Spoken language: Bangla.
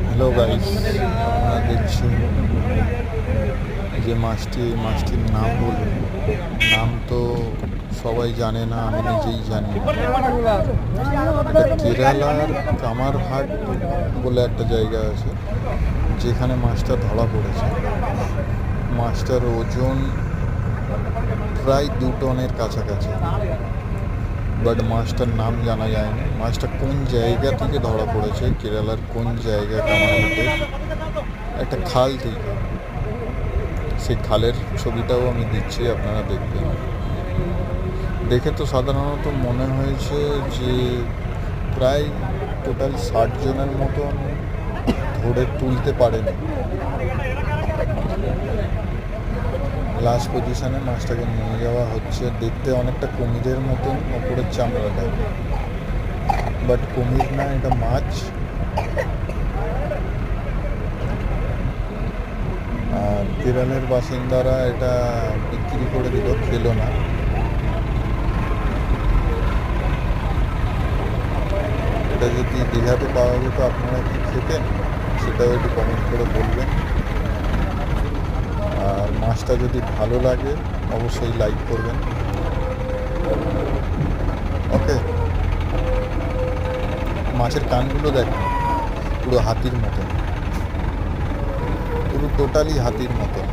হ্যালো গাইস, আপনারা দেখছেন যে মাছটির নাম বলুন। নাম তো সবাই জানে না, আমি নিজেই জানি না। এটা কেরালার কামারহাট বলে একটা জায়গা আছে, যেখানে মাছটা ধরা পড়েছে। মাছটার ওজন প্রায় 2 টনের কাছাকাছি, বাট মাছটার নাম জানা যায়নি। মাছটা কোন জায়গা থেকে ধরা পড়েছে, কেরালার কোন জায়গা, কামারহাটের একটা খাল থেকে, সেই খালের ছবিটাও আমি দিচ্ছি, আপনারা দেখবেন। দেখে তো সাধারণত মনে হয়েছে যে প্রায় টোটাল 60 জনের মতন ধরে তুলতে পারেনি। লাস্ট পজিশনে মাছটাকে নিয়ে যাওয়া হচ্ছে। দেখতে অনেকটা কুমিরের মতন ওপরের চামড়াটা, বাট কুমির না, এটা মাছ। আর কেরলের বাসিন্দারা এটা বিক্রি করে দিল, খেলো না। এটা যদি দীঘাতে পাওয়া যেত, আপনারা কি খেতেন সেটাও একটু কমেন্ট করে বলবেন। আর মাছটা যদি ভালো লাগে অবশ্যই লাইক করবেন। ওকে, মাছের কানগুলো দেখেন, পুরো হাতির মতন, পুরো টোটালি হাতির মতন।